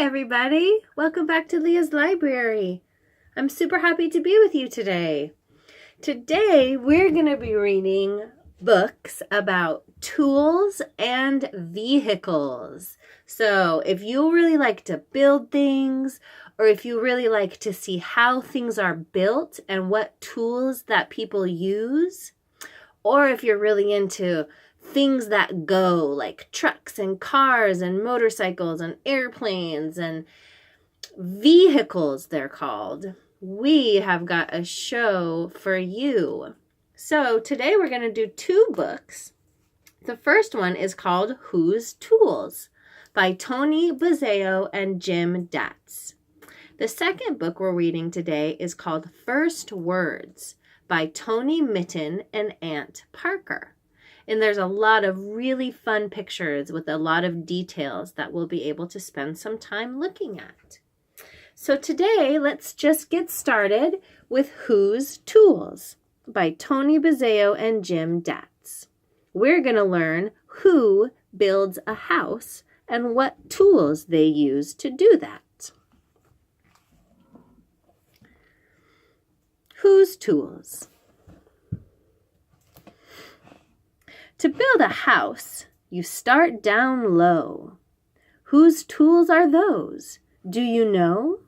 everybody. Welcome back to Leah's Library. I'm super happy to be with you today. Today, we're going to be reading books about tools and vehicles. So if you really like to build things, or if you really like to see how things are built and what tools that people use, or if you're really into things that go, like trucks and cars and motorcycles and airplanes and vehicles, they're called, we have got a show for you. So today we're going to do two books. The first one is called Whose Tools by Toni, Buzzeo, and Jim Datz. The second book we're reading today is called First Words by Toni, Mitton, and Aunt Parker. And there's a lot of really fun pictures with a lot of details that we'll be able to spend some time looking at. So today, let's just get started with Whose Tools by Toni, Buzzeo, and Jim Datz. We're going to learn who builds a house and what tools they use to do that. Whose Tools? To build a house, you start down low. Whose tools are those? Do you know?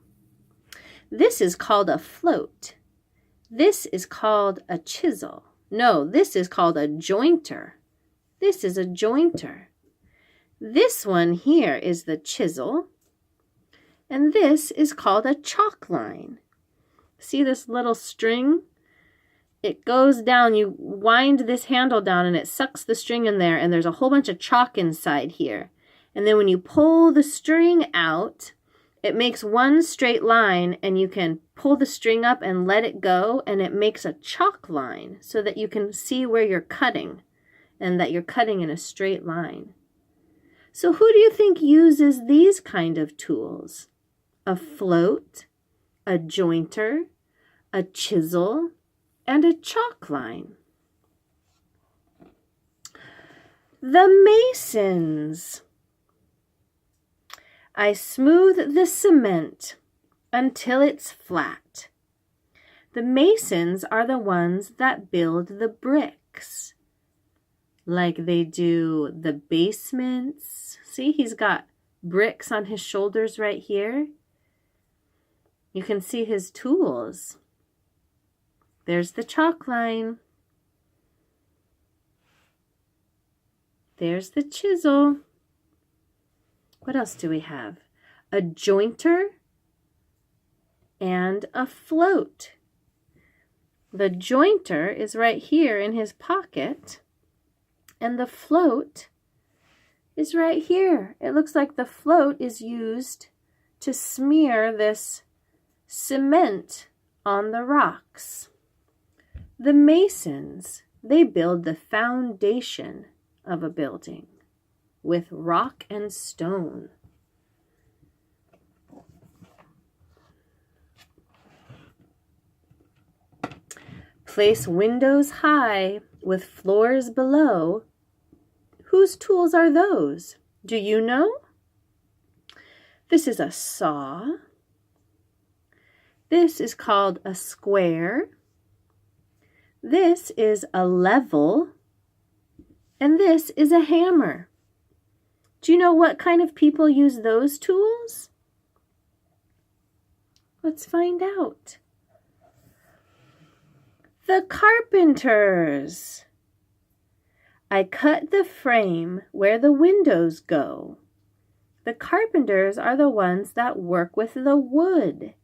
This is called a float. This is called a chisel. No, this is called a jointer. This is a jointer. This one here is the chisel. And this is called a chalk line. See this little string? It goes down, you wind this handle down and it sucks the string in there, and there's a whole bunch of chalk inside here. And then when you pull the string out, it makes one straight line, and you can pull the string up and let it go, and it makes a chalk line so that you can see where you're cutting and that you're cutting in a straight line. So who do you think uses these kind of tools? A float, a jointer, a chisel, and a chalk line. The masons. I smooth the cement until it's flat. The masons are the ones that build the bricks, like they do the basements. See, he's got bricks on his shoulders right here. You can see his tools. There's the chalk line. There's the chisel. What else do we have? A jointer and a float. The jointer is right here in his pocket, and the float is right here. It looks like the float is used to smear this cement on the rocks. The masons, they build the foundation of a building with rock and stone. Place windows high with floors below. Whose tools are those? Do you know? This is a saw. This is called a square. This is a level, and this is a hammer. Do you know what kind of people use those tools? Let's find out. The carpenters. I cut the frame where the windows go. The carpenters are the ones that work with the wood.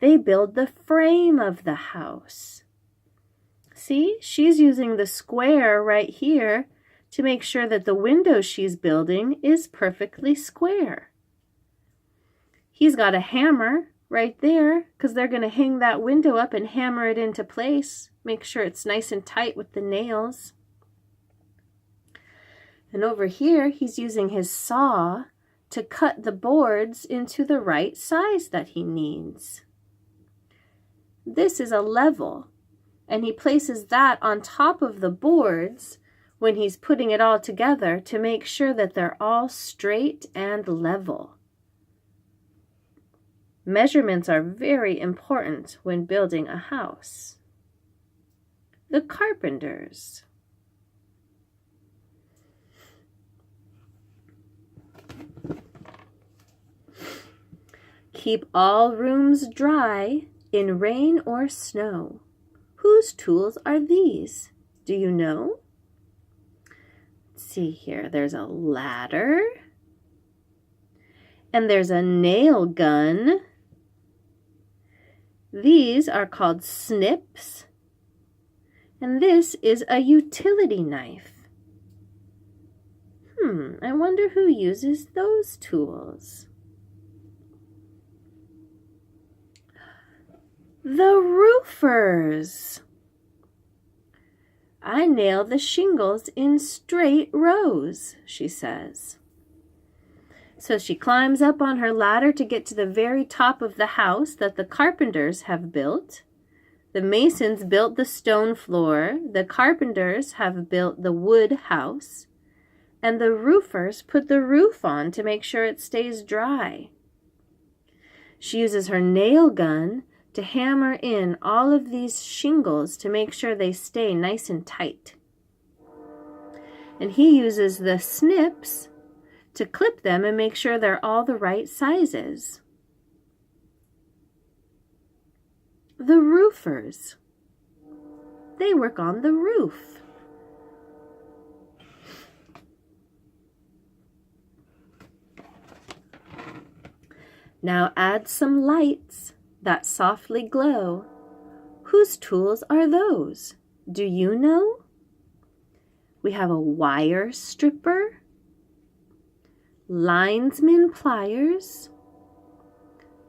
They build the frame of the house. See, she's using the square right here to make sure that the window she's building is perfectly square. He's got a hammer right there because they're going to hang that window up and hammer it into place. Make sure it's nice and tight with the nails. And over here, he's using his saw to cut the boards into the right size that he needs. This is a level, and he places that on top of the boards when he's putting it all together to make sure that they're all straight and level. Measurements are very important when building a house. The carpenters. Keep all rooms dry in rain or snow. Whose tools are these? Do you know? Let's see here. There's a ladder. And there's a nail gun. These are called snips. And this is a utility knife. I wonder who uses those tools. The roofers. I nail the shingles in straight rows, she says. So she climbs up on her ladder to get to the very top of the house that the carpenters have built. The masons built the stone floor. The carpenters have built the wood house. And the roofers put the roof on to make sure it stays dry. She uses her nail gun to hammer in all of these shingles to make sure they stay nice and tight. And he uses the snips to clip them and make sure they're all the right sizes. The roofers. They work on the roof. Now add some lights that softly glow. Whose tools are those? Do you know? We have a wire stripper, linesman pliers,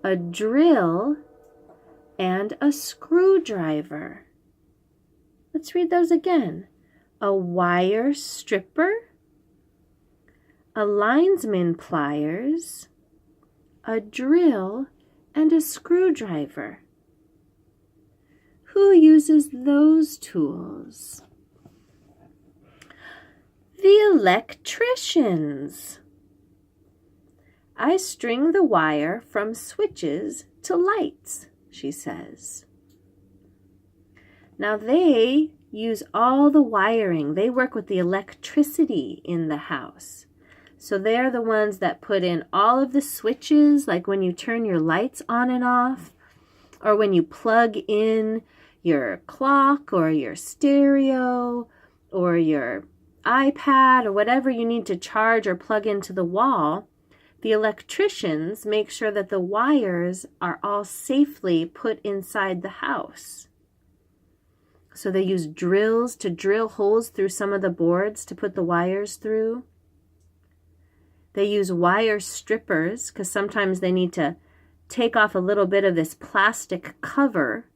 a drill, and a screwdriver. Let's read those again. A wire stripper, a linesman pliers, a drill, and a screwdriver. Who uses those tools? The electricians. I string the wire from switches to lights, she says. Now they use all the wiring. They work with the electricity in the house. So they're the ones that put in all of the switches, like when you turn your lights on and off, or when you plug in your clock or your stereo or your iPad or whatever you need to charge or plug into the wall. The electricians make sure that the wires are all safely put inside the house. So they use drills to drill holes through some of the boards to put the wires through. They use wire strippers because sometimes they need to take off a little bit of this plastic cover.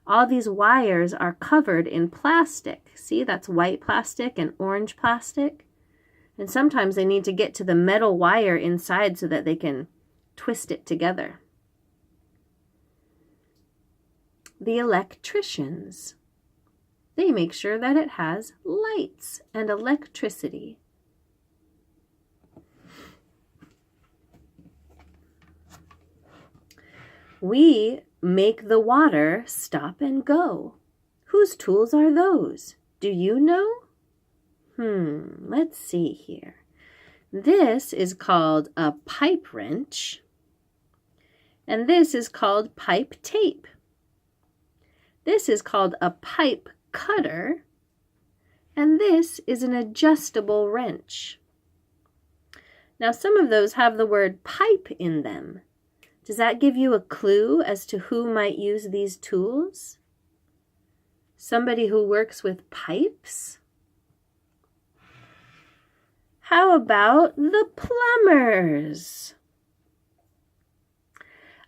All these wires are covered in plastic. See, that's white plastic and orange plastic. And sometimes they need to get to the metal wire inside so that they can twist it together. The electricians. They make sure that it has lights and electricity. We make the water stop and go. Whose tools are those? Do you know? Let's see here. This is called a pipe wrench, and this is called pipe tape. This is called a pipe cutter, and this is an adjustable wrench. Now, some of those have the word pipe in them. Does that give you a clue as to who might use these tools? Somebody who works with pipes? How about the plumbers?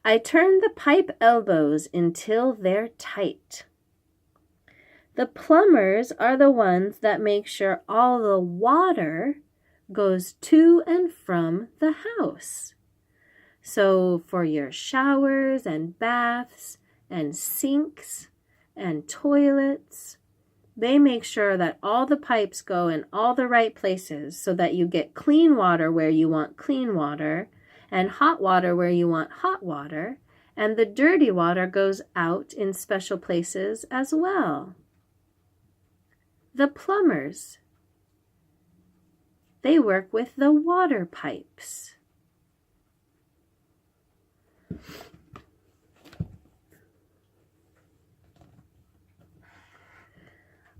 I turn the pipe elbows until they're tight. The plumbers are the ones that make sure all the water goes to and from the house. So for your showers and baths and sinks and toilets, they make sure that all the pipes go in all the right places so that you get clean water where you want clean water and hot water where you want hot water And the dirty water goes out in special places as well. The plumbers, they work with the water pipes.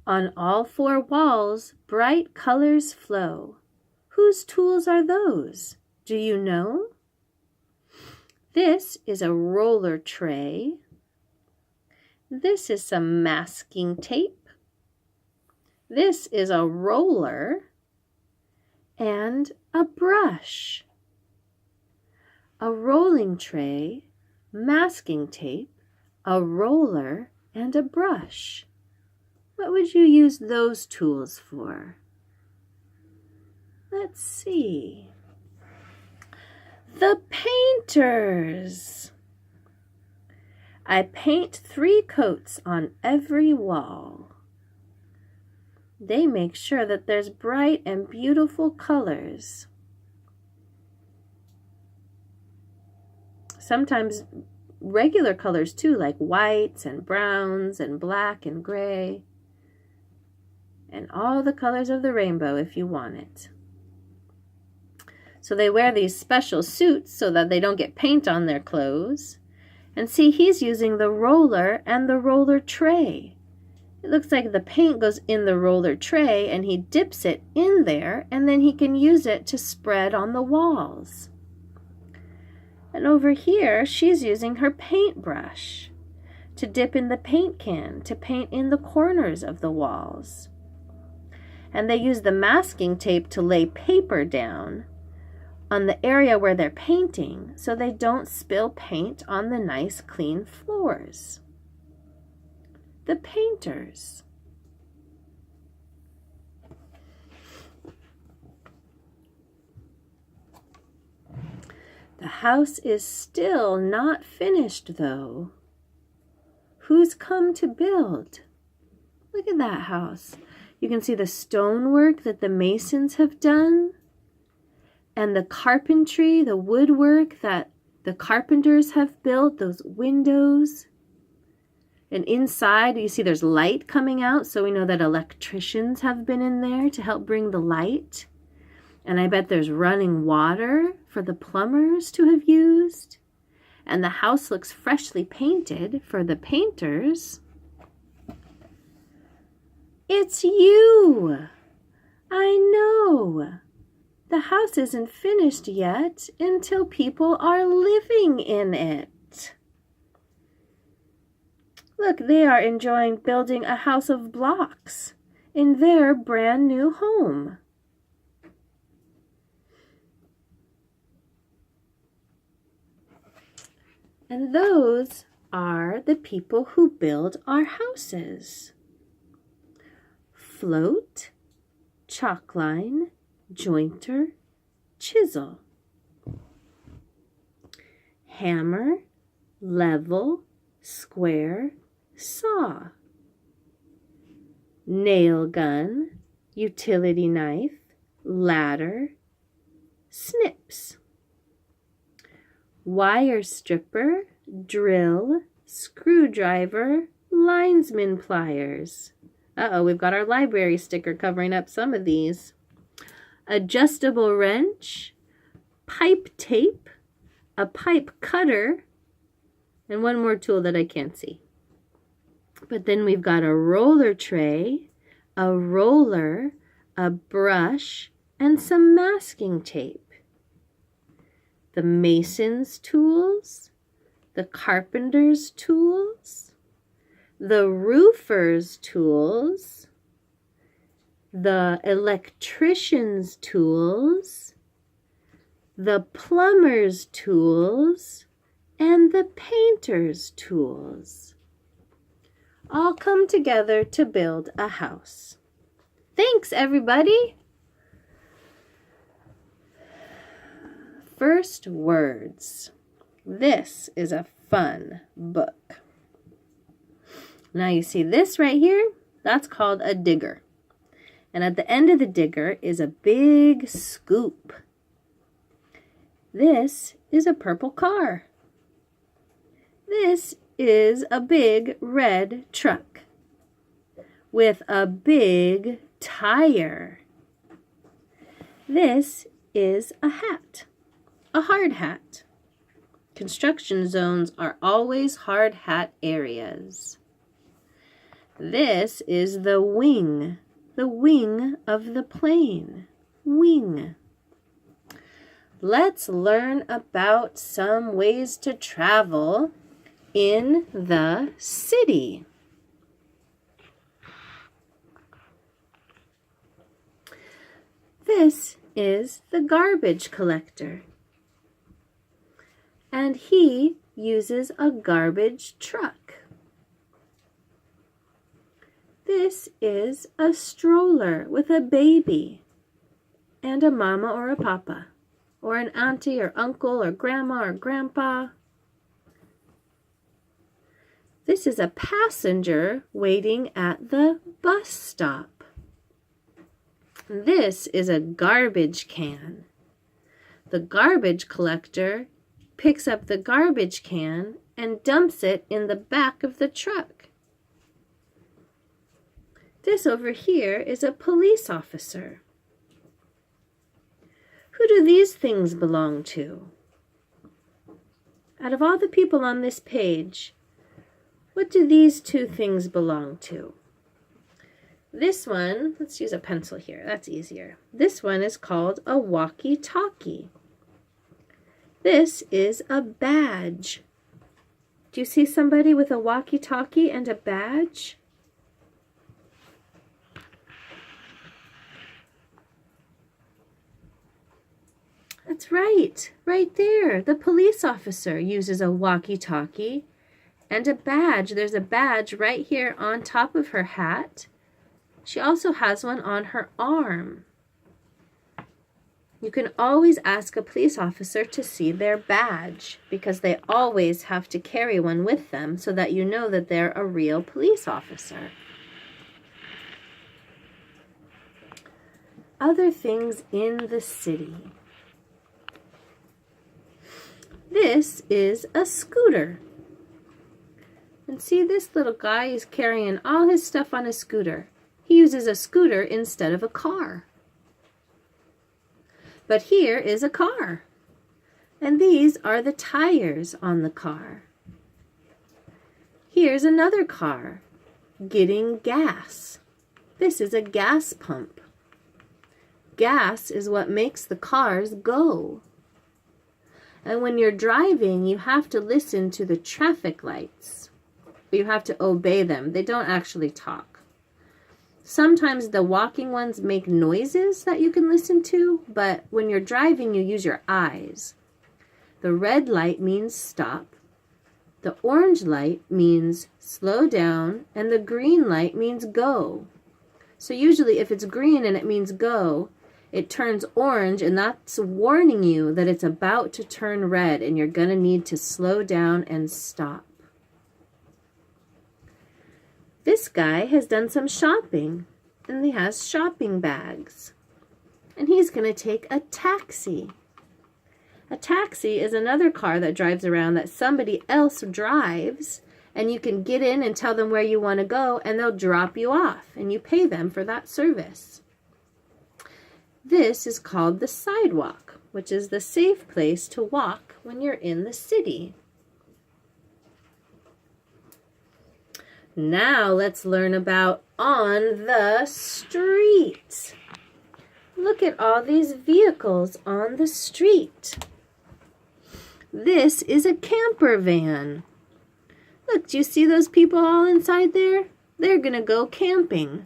On all four walls, bright colors flow. Whose tools are those? Do you know? This is a roller tray. This is some masking tape. This is a roller and a brush. A rolling tray, masking tape, a roller, and a brush. What would you use those tools for? Let's see. The painters. I paint 3 coats on every wall. They make sure that there's bright and beautiful colors. Sometimes regular colors too, like whites and browns and black and gray. And all the colors of the rainbow if you want it. So they wear these special suits so that they don't get paint on their clothes. And see, he's using the roller and the roller tray. It looks like the paint goes in the roller tray and he dips it in there and then he can use it to spread on the walls. And over here, she's using her paintbrush to dip in the paint can to paint in the corners of the walls. And they use the masking tape to lay paper down on the area where they're painting so they don't spill paint on the nice clean floors. The painters. The house is still not finished though. Who's come to build? Look at that house. You can see the stonework that the masons have done and the carpentry, the woodwork that the carpenters have built, those windows. And inside you see there's light coming out, so we know that electricians have been in there to help bring the light. And I bet there's running water for the plumbers to have used. And the house looks freshly painted for the painters. It's you! I know! The house isn't finished yet until people are living in it. Look, they are enjoying building a house of blocks in their brand new home. And those are the people who build our houses. Float, chalk line, jointer, chisel. Hammer, level, square, saw. Nail gun, utility knife, ladder, snips. Wire stripper, drill, screwdriver, linesman pliers. Uh-oh, we've got our library sticker covering up some of these. Adjustable wrench, pipe tape, a pipe cutter, and one more tool that I can't see. But then we've got a roller tray, a roller, a brush, and some masking tape. The mason's tools, the carpenter's tools, the roofer's tools, the electrician's tools, the plumber's tools, and the painter's tools. All come together to build a house. Thanks, everybody! First words. This is a fun book. Now you see this right here? That's called a digger. And at the end of the digger is a big scoop. This is a purple car. This is a big red truck with a big tire. This is a hat, a hard hat. Construction zones are always hard hat areas. This is the wing of the plane. Wing. Let's learn about some ways to travel in the city. This is the garbage collector, and he uses a garbage truck. This is a stroller with a baby and a mama or a papa, or an auntie or uncle or grandma or grandpa. This is a passenger waiting at the bus stop. This is a garbage can. The garbage collector picks up the garbage can and dumps it in the back of the truck. This over here is a police officer. Who do these things belong to? Out of all the people on this page, what do these two things belong to? This one, let's use a pencil here, that's easier. This one is called a walkie-talkie. This is a badge. Do you see somebody with a walkie-talkie and a badge? That's right there. The police officer uses a walkie-talkie and a badge. There's a badge right here on top of her hat. She also has one on her arm. You can always ask a police officer to see their badge because they always have to carry one with them so that you know that they're a real police officer. Other things in the city. This is a scooter. And see, this little guy is carrying all his stuff on a scooter. He uses a scooter instead of a car. But here is a car. And these are the tires on the car. Here's another car getting gas. This is a gas pump. Gas is what makes the cars go. And when you're driving, you have to listen to the traffic lights. You have to obey them. They don't actually talk. Sometimes the walking ones make noises that you can listen to, but when you're driving, you use your eyes. The red light means stop. The orange light means slow down, and the green light means go. So usually if it's green and it means go, it turns orange, and that's warning you that it's about to turn red and you're going to need to slow down and stop. This guy has done some shopping, and he has shopping bags. And he's going to take a taxi. A taxi is another car that drives around that somebody else drives, and you can get in and tell them where you want to go, and they'll drop you off, and you pay them for that service. This is called the sidewalk, which is the safe place to walk when you're in the city. Now let's learn about on the street. Look at all these vehicles on the street. This is a camper van. Look, do you see those people all inside there? They're gonna go camping.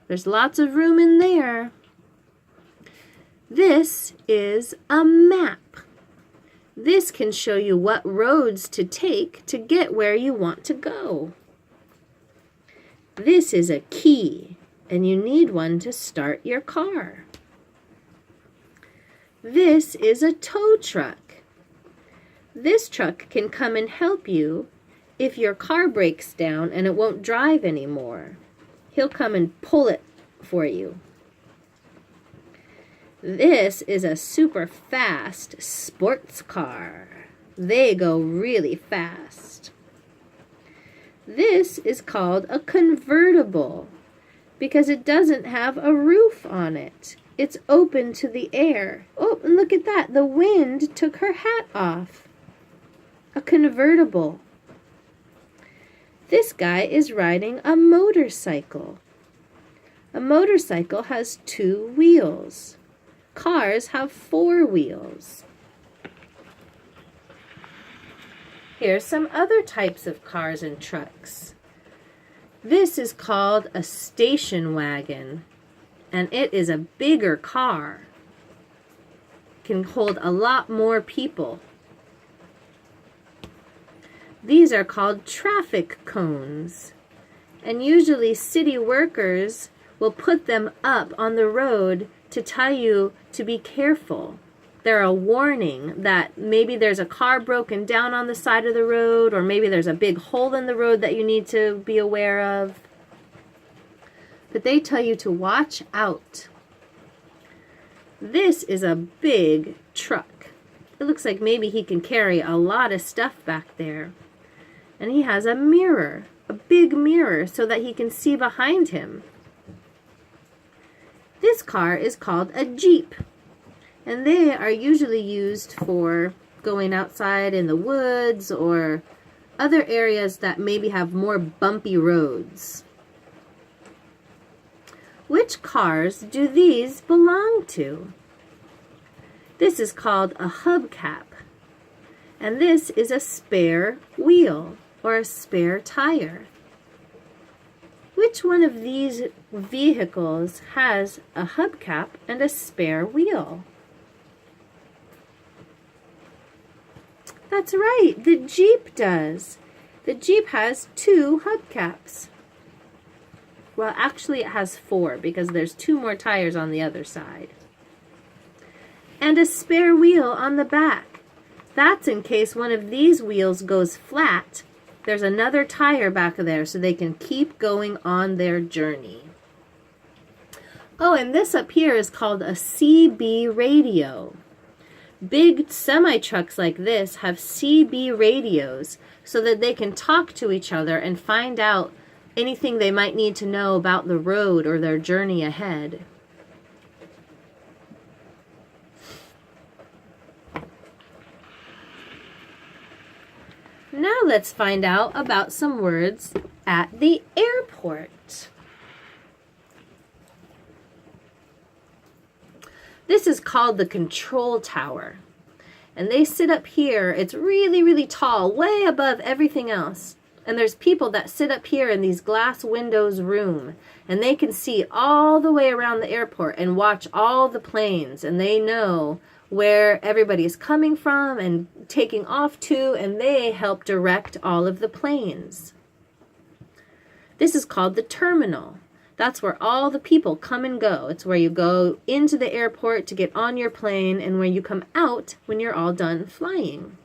There's lots of room in there. This is a map. This can show you what roads to take to get where you want to go. This is a key, and you need one to start your car. This is a tow truck. This truck can come and help you if your car breaks down and it won't drive anymore. He'll come and pull it for you. This is a super fast sports car. They go really fast. This is called a convertible because it doesn't have a roof on it. It's open to the air. Oh, and look at that. The wind took her hat off. A convertible. This guy is riding a motorcycle. A motorcycle has 2 wheels. Cars have 4 wheels. Here's some other types of cars and trucks. This is called a station wagon, and it is a bigger car. It can hold a lot more people. These are called traffic cones, and usually city workers will put them up on the road to tell you to be careful. They're a warning that maybe there's a car broken down on the side of the road, or maybe there's a big hole in the road that you need to be aware of. But they tell you to watch out. This is a big truck. It looks like maybe he can carry a lot of stuff back there. And he has a mirror, a big mirror, so that he can see behind him. This car is called a Jeep. And they are usually used for going outside in the woods or other areas that maybe have more bumpy roads. Which cars do these belong to? This is called a hubcap. And this is a spare wheel or a spare tire. Which one of these vehicles has a hubcap and a spare wheel? That's right, the Jeep does. The Jeep has 2 hubcaps. Well, actually it has 4 because there's 2 more tires on the other side. And a spare wheel on the back. That's in case one of these wheels goes flat. There's another tire back there so they can keep going on their journey. Oh, and this up here is called a CB radio. Big semi-trucks like this have CB radios so that they can talk to each other and find out anything they might need to know about the road or their journey ahead. Now let's find out about some words at the airport. This is called the control tower. And they sit up here. It's really, really tall, way above everything else. And there's people that sit up here in these glass windows room. And they can see all the way around the airport and watch all the planes. And they know where everybody is coming from and taking off to. And they help direct all of the planes. This is called the terminal. That's where all the people come and go. It's where you go into the airport to get on your plane and where you come out when you're all done flying.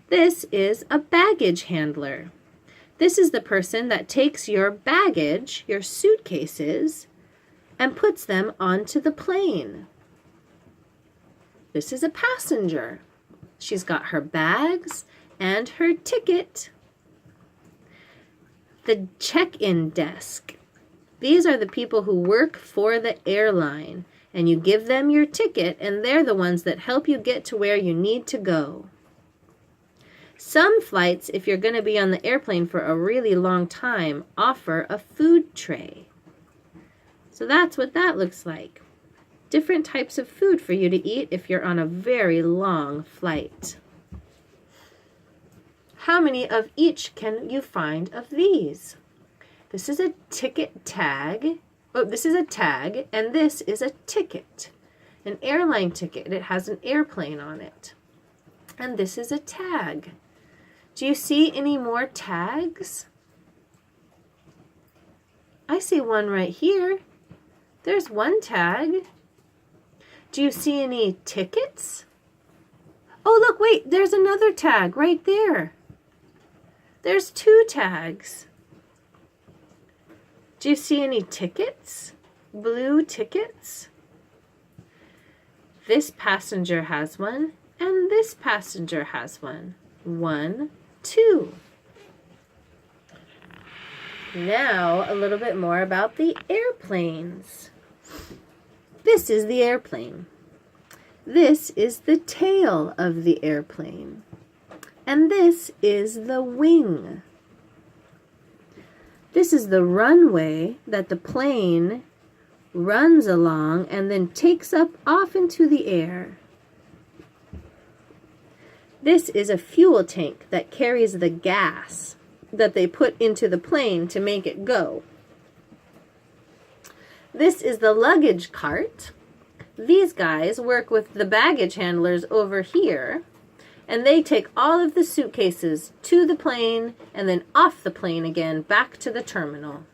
This is a baggage handler. This is the person that takes your baggage, your suitcases, and puts them onto the plane. This is a passenger. She's got her bags and her ticket. The check-in desk. These are the people who work for the airline, and you give them your ticket, and they're the ones that help you get to where you need to go. Some flights, if you're going to be on the airplane for a really long time, offer a food tray. So that's what that looks like. Different types of food for you to eat if you're on a very long flight. How many of each can you find of these? This is a ticket tag. Oh, this is a tag, and this is a ticket. An airline ticket. It has an airplane on it. And this is a tag. Do you see any more tags? I see one right here. There's one tag. Do you see any tickets? Oh, look, wait, there's another tag right there. There's 2 tags. Do you see any tickets? Blue tickets? This passenger has one, and this passenger has one. 1, 2. Now, a little bit more about the airplanes. This is the airplane. This is the tail of the airplane. And this is the wing. This is the runway that the plane runs along and then takes up off into the air. This is a fuel tank that carries the gas that they put into the plane to make it go. This is the luggage cart. These guys work with the baggage handlers over here, and they take all of the suitcases to the plane and then off the plane again back to the terminal.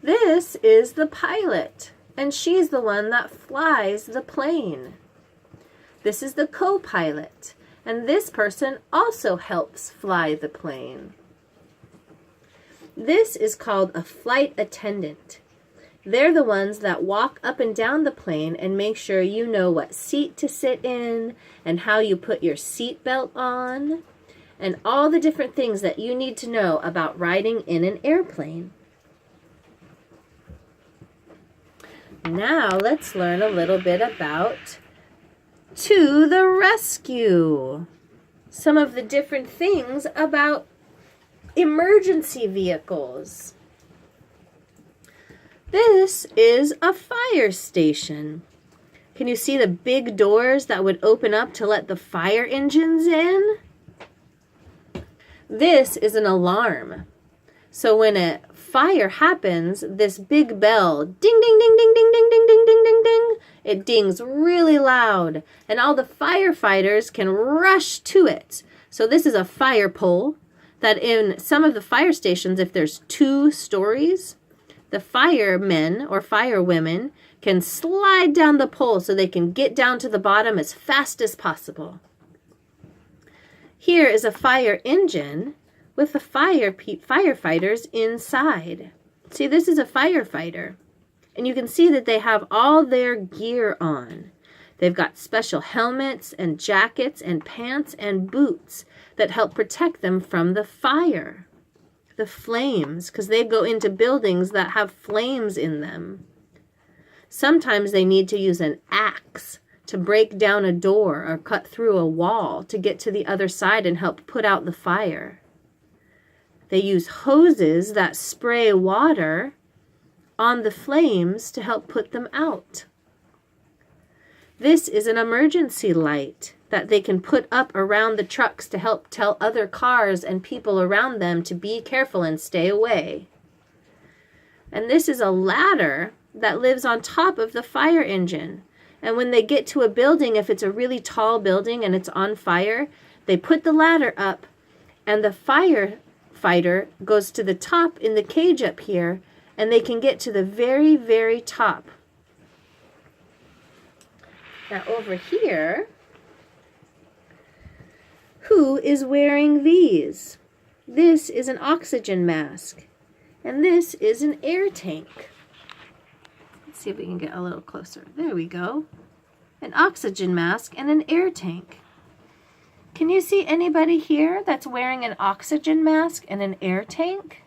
This is the pilot, and she's the one that flies the plane. This is the co-pilot, and this person also helps fly the plane. This is called a flight attendant. They're the ones that walk up and down the plane and make sure you know what seat to sit in and how you put your seat belt on and all the different things that you need to know about riding in an airplane. Now let's learn a little bit about To the Rescue. Some of the different things about emergency vehicles. This is a fire station. Can you see the big doors that would open up to let the fire engines in? This is an alarm. So when a fire happens, this big bell, ding, ding, ding, ding, ding, ding, ding, ding, ding, ding, ding, it dings really loud, and all the firefighters can rush to it. So this is a fire pole that in some of the fire stations, if there's 2 stories, the firemen or firewomen can slide down the pole so they can get down to the bottom as fast as possible. Here is a fire engine with the firefighters inside. See, this is a firefighter. And you can see that they have all their gear on. They've got special helmets and jackets and pants and boots that help protect them from the fire. The flames, because they go into buildings that have flames in them. Sometimes they need to use an axe to break down a door or cut through a wall to get to the other side and help put out the fire. They use hoses that spray water on the flames to help put them out. This is an emergency light that they can put up around the trucks to help tell other cars and people around them to be careful and stay away. And this is a ladder that lives on top of the fire engine. And when they get to a building, if it's a really tall building and it's on fire, they put the ladder up and the firefighter goes to the top in the cage up here and they can get to the very, very top. Now over here, who is wearing these? This is an oxygen mask, and this is an air tank. Let's see if we can get a little closer. There we go. An oxygen mask and an air tank. Can you see anybody here that's wearing an oxygen mask and an air tank?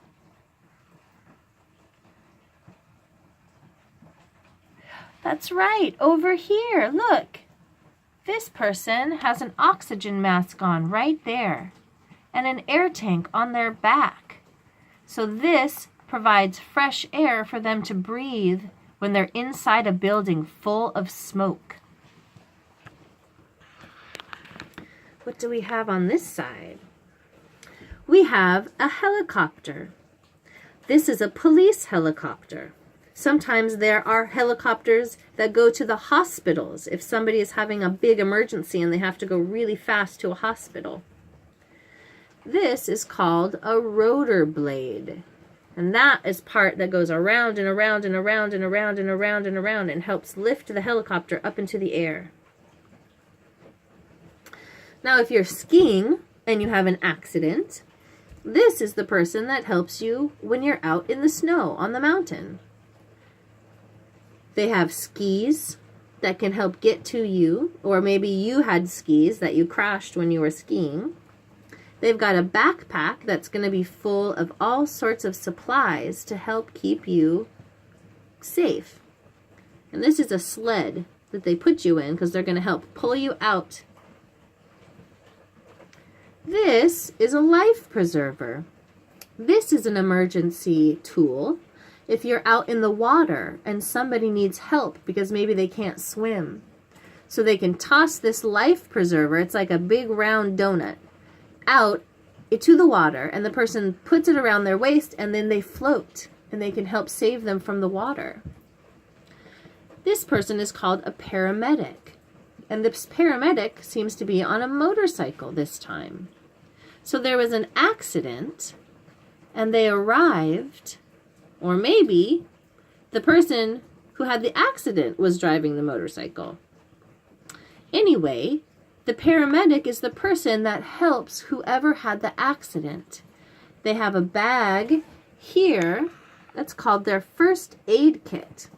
That's right, over here, look. This person has an oxygen mask on right there and an air tank on their back. So this provides fresh air for them to breathe when they're inside a building full of smoke. What do we have on this side? We have a helicopter. This is a police helicopter. Sometimes there are helicopters that go to the hospitals if somebody is having a big emergency and they have to go really fast to a hospital. This is called a rotor blade. And that is part that goes around and around and around and around and around and around and helps lift the helicopter up into the air. Now if you're skiing and you have an accident, this is the person that helps you when you're out in the snow on the mountain. They have skis that can help get to you, or maybe you had skis that you crashed when you were skiing. They've got a backpack that's going to be full of all sorts of supplies to help keep you safe. And this is a sled that they put you in because they're going to help pull you out. This is a life preserver. This is an emergency tool if you're out in the water and somebody needs help because maybe they can't swim. So they can toss this life preserver, it's like a big round donut, out to the water, and the person puts it around their waist and then they float and they can help save them from the water. This person is called a paramedic, and this paramedic seems to be on a motorcycle this time. So there was an accident and they arrived, or maybe the person who had the accident was driving the motorcycle. Anyway, the paramedic is the person that helps whoever had the accident. They have a bag here that's called their first aid kit.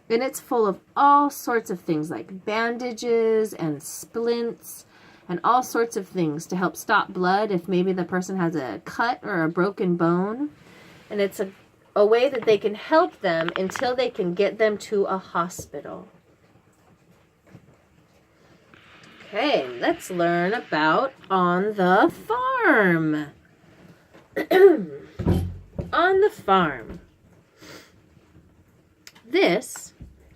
And it's full of all sorts of things like bandages and splints and all sorts of things to help stop blood if maybe the person has a cut or a broken bone. And it's a way that they can help them until they can get them to a hospital. Okay, let's learn about on the farm. On the farm. This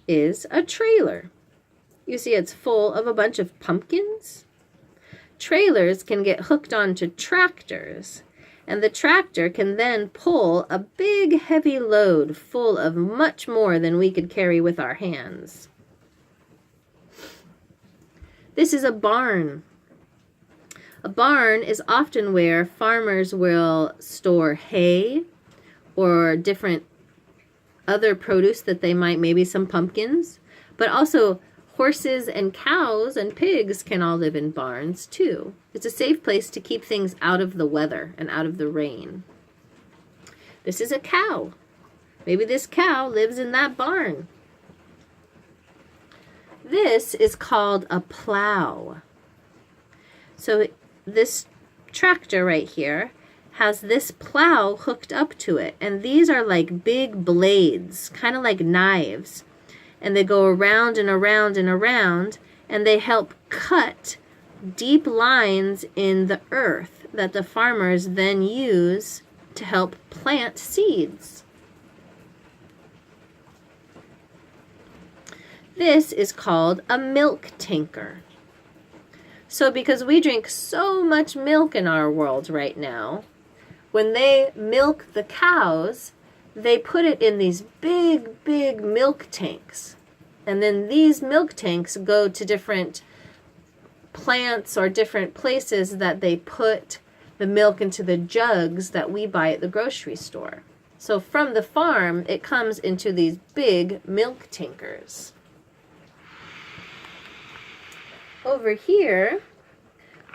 is a trailer. You see it's full of a bunch of pumpkins. Trailers can get hooked onto tractors, and the tractor can then pull a big heavy load full of much more than we could carry with our hands. This is a barn. A barn is often where farmers will store hay or different other produce that they might, maybe some pumpkins, but also horses and cows and pigs can all live in barns too. It's a safe place to keep things out of the weather and out of the rain. This is a cow. Maybe this cow lives in that barn. This is called a plow. So this tractor right here has this plow hooked up to it, and these are like big blades, kind of like knives, and they go around and around and around, and they help cut deep lines in the earth that the farmers then use to help plant seeds. This is called a milk tanker. So because we drink so much milk in our world right now, when they milk the cows, they put it in these big, big milk tanks. And then these milk tanks go to different plants or different places that they put the milk into the jugs that we buy at the grocery store. So from the farm, it comes into these big milk tankers. Over here,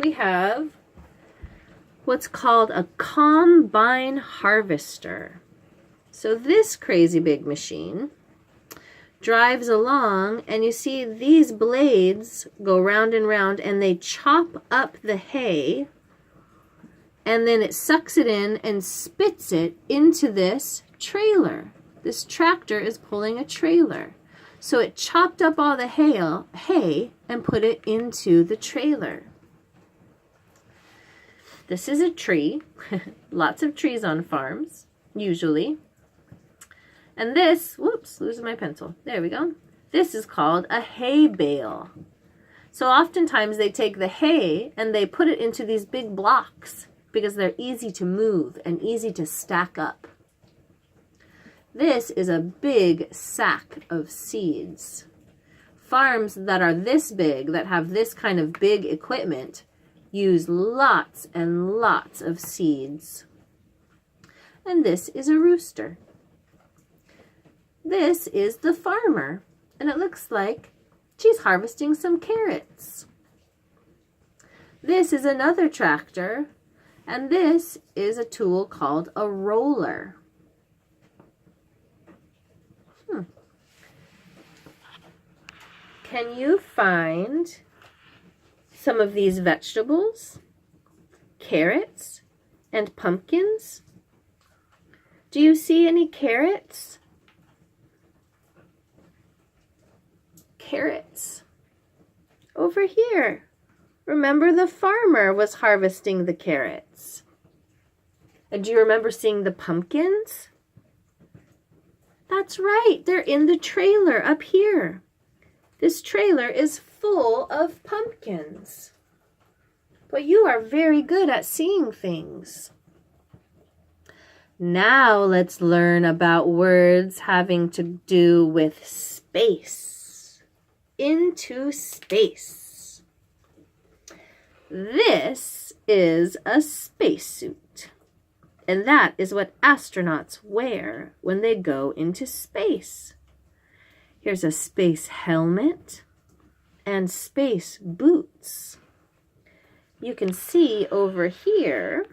we have what's called a combine harvester. So this crazy big machine drives along, and you see these blades go round and round, and they chop up the hay, and then it sucks it in and spits it into this trailer. This tractor is pulling a trailer. So it chopped up all the hay and put it into the trailer. This is a tree. Lots of trees on farms, usually. And this, whoops, losing my pencil. There we go. This is called a hay bale. So oftentimes they take the hay and they put it into these big blocks because they're easy to move and easy to stack up. This is a big sack of seeds. Farms that are this big, that have this kind of big equipment, use lots and lots of seeds. And this is a rooster. This is the farmer, and it looks like she's harvesting some carrots. This is another tractor, and this is a tool called a roller. Can you find some of these vegetables? carrots and pumpkins? Do you see any carrots? Carrots. Over here. Remember, the farmer was harvesting the carrots. And do you remember seeing the pumpkins? That's right, they're in the trailer up here. This trailer is full of pumpkins. But you are very good at seeing things. Now let's learn about words having to do with space. Into space. This is a spacesuit. And that is what astronauts wear when they go into space. Here's a space helmet and space boots. You can see over here,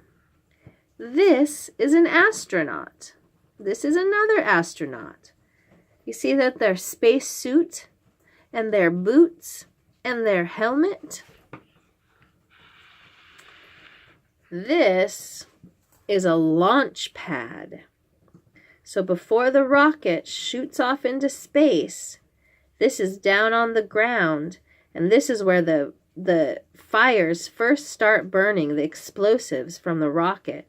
this is an astronaut. This is another astronaut. You see that their space suit and their boots and their helmet? This is a launch pad. So before the rocket shoots off into space, this is down on the ground, and this is where the fires first start burning, the explosives from the rocket.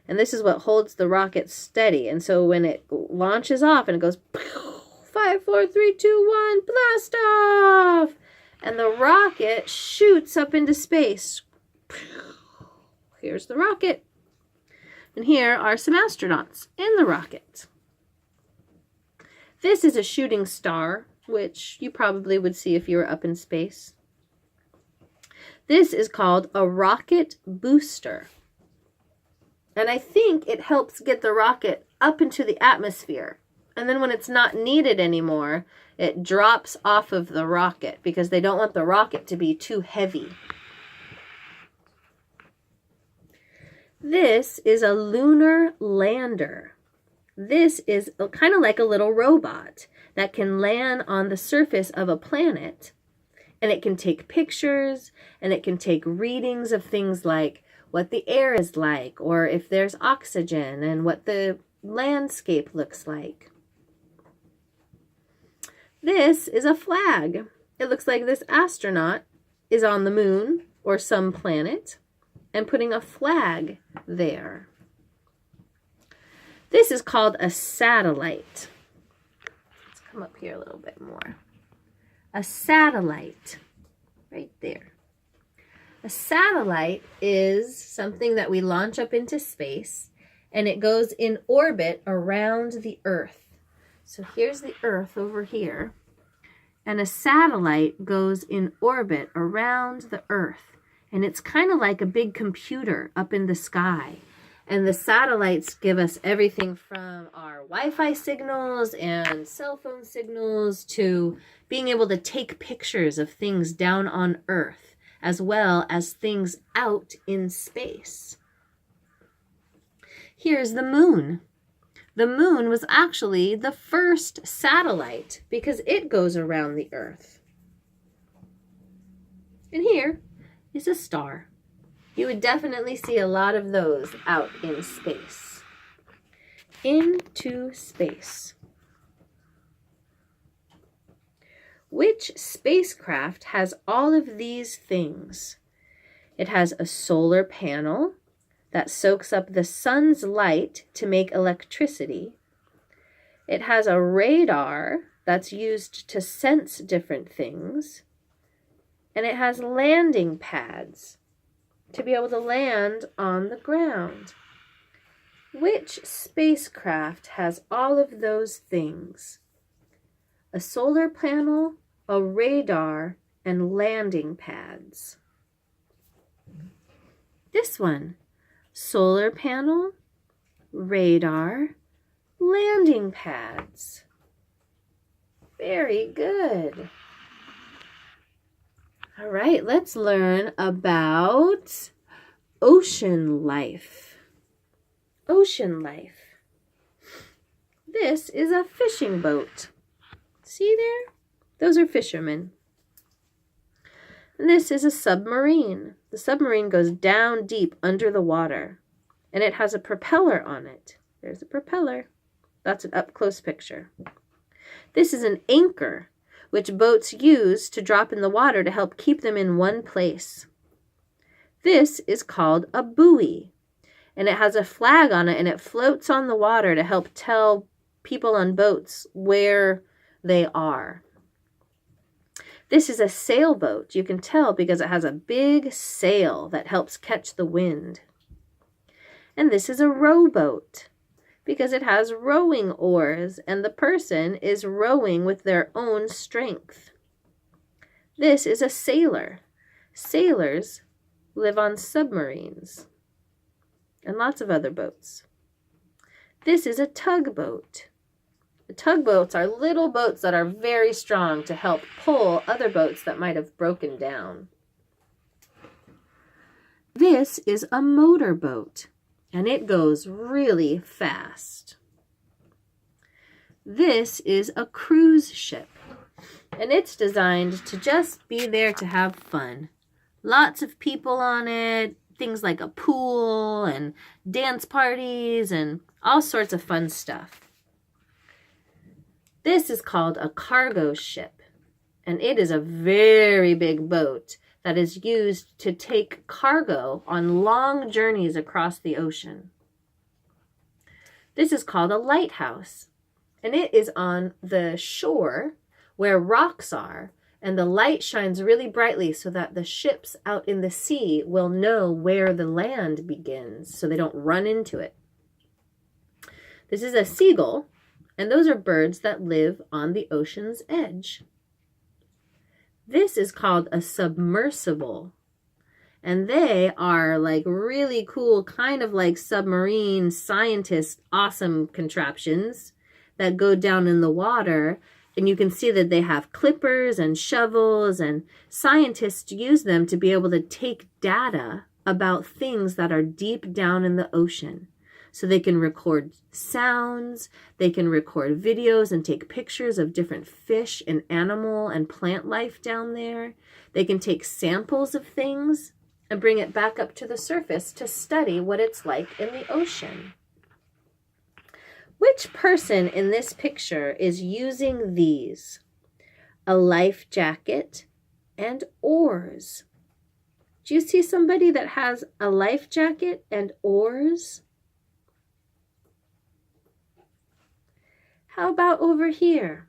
And this is what holds the rocket steady. And so when it launches off and it goes 5, 4, 3, 2, 1, blast off! And the rocket shoots up into space. Here's the rocket. And here are some astronauts in the rocket. This is a shooting star, which you probably would see if you were up in space. This is called a rocket booster. And I think it helps get the rocket up into the atmosphere. And then when it's not needed anymore, it drops off of the rocket because they don't want the rocket to be too heavy. This is a lunar lander. This is kind of like a little robot that can land on the surface of a planet. And it can take pictures, and it can take readings of things like what the air is like, or if there's oxygen, and what the landscape looks like. This is a flag. It looks like this astronaut is on the moon or some planet and putting a flag there. This is called a satellite. Let's come up here a little bit more. A satellite, right there. A satellite is something that we launch up into space, and it goes in orbit around the Earth. So here's the Earth over here, and a satellite goes in orbit around the Earth. And it's kind of like a big computer up in the sky. And the satellites give us everything from our Wi-Fi signals and cell phone signals to being able to take pictures of things down on Earth, as well as things out in space. Here's the moon. The moon was actually the first satellite because it goes around the Earth. And here is a star. You would definitely see a lot of those out in space. Into space. Which spacecraft has all of these things? It has a solar panel that soaks up the sun's light to make electricity. It has a radar that's used to sense different things. And it has landing pads to be able to land on the ground. Which spacecraft has all of those things? A solar panel, a radar, and landing pads. This one. Solar panel, radar, landing pads. Very good. All right, let's learn about ocean life. Ocean life. This is a fishing boat. See there? Those are fishermen. And this is a submarine. The submarine goes down deep under the water, and it has a propeller on it. There's a propeller. That's an up-close picture. This is an anchor, which boats use to drop in the water to help keep them in one place. This is called a buoy, and it has a flag on it, and it floats on the water to help tell people on boats where they are. This is a sailboat. You can tell because it has a big sail that helps catch the wind. And this is a rowboat because it has rowing oars, and the person is rowing with their own strength. This is a sailor. Sailors live on submarines and lots of other boats. This is a tugboat. The tugboats are little boats that are very strong to help pull other boats that might have broken down. This is a motorboat, and it goes really fast. This is a cruise ship, and it's designed to just be there to have fun. Lots of people on it, things like a pool and dance parties and all sorts of fun stuff. This is called a cargo ship, and it is a very big boat that is used to take cargo on long journeys across the ocean. This is called a lighthouse, and it is on the shore where rocks are, and the light shines really brightly so that the ships out in the sea will know where the land begins so they don't run into it. This is a seagull, and those are birds that live on the ocean's edge. This is called a submersible, and they are like really cool, kind of like submarine scientist, awesome contraptions that go down in the water. And you can see that they have clippers and shovels, and scientists use them to be able to take data about things that are deep down in the ocean. So they can record sounds, they can record videos and take pictures of different fish and animal and plant life down there. They can take samples of things and bring it back up to the surface to study what it's like in the ocean. Which person in this picture is using these? A life jacket and oars. Do you see somebody that has a life jacket and oars? How about over here?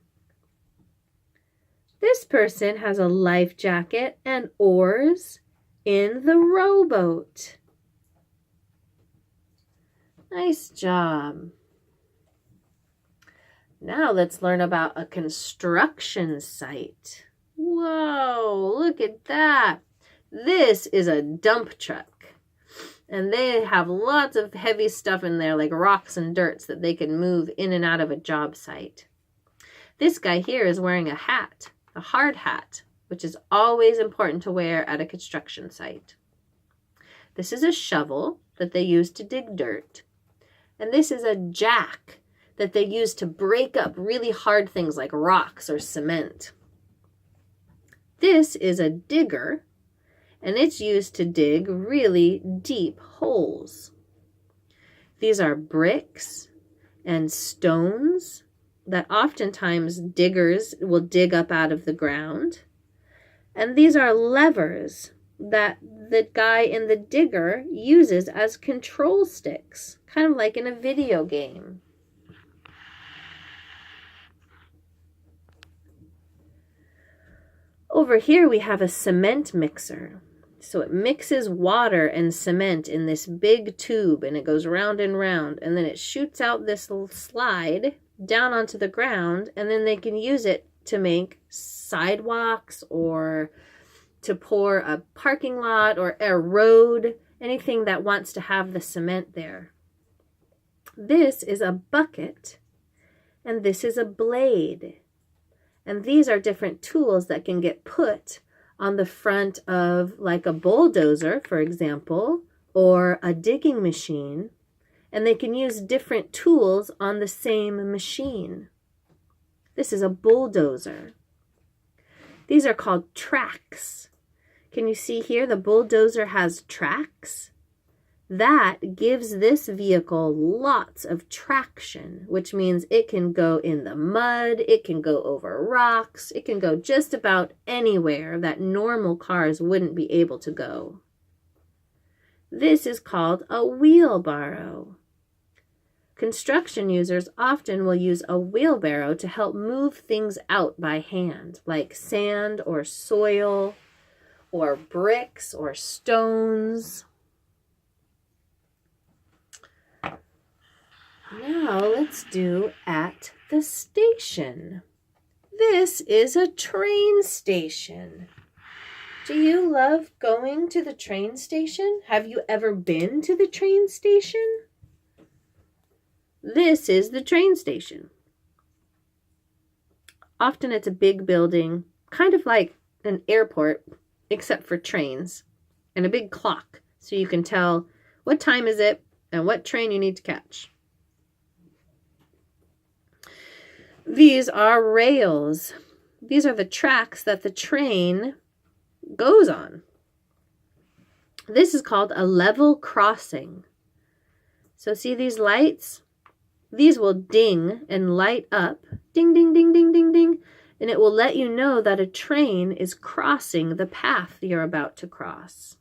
This person has a life jacket and oars in the rowboat. Nice job. Now let's learn about a construction site. Whoa, look at that. This is a dump truck. And they have lots of heavy stuff in there, like rocks and dirts that they can move in and out of a job site. This guy here is wearing a hat, a hard hat, which is always important to wear at a construction site. This is a shovel that they use to dig dirt. And this is a jack that they use to break up really hard things like rocks or cement. This is a digger, and it's used to dig really deep holes. These are bricks and stones that oftentimes diggers will dig up out of the ground. And these are levers that the guy in the digger uses as control sticks, kind of like in a video game. Over here we have a cement mixer. So it mixes water and cement in this big tube, and it goes round and round, and then it shoots out this little slide down onto the ground, and then they can use it to make sidewalks or to pour a parking lot or a road, anything that wants to have the cement there. This is a bucket, and this is a blade. And these are different tools that can get put on the front of like a bulldozer, for example, or a digging machine, and they can use different tools on the same machine. This is a bulldozer. These are called tracks. Can you see here the bulldozer has tracks? That gives this vehicle lots of traction, which means it can go in the mud, it can go over rocks, it can go just about anywhere that normal cars wouldn't be able to go. This is called a wheelbarrow. Construction users often will use a wheelbarrow to help move things out by hand, like sand or soil or bricks or stones. Now let's do at the station. This is a train station. Do you love going to the train station? Have you ever been to the train station? This is the train station. Often it's a big building, kind of like an airport, except for trains, and a big clock, so you can tell what time is it and what train you need to catch. These are rails. These are the tracks that the train goes on. This is called a level crossing. So see these lights? These will ding and light up. Ding, ding, ding, ding, ding, ding. And it will let you know that a train is crossing the path you're about to cross.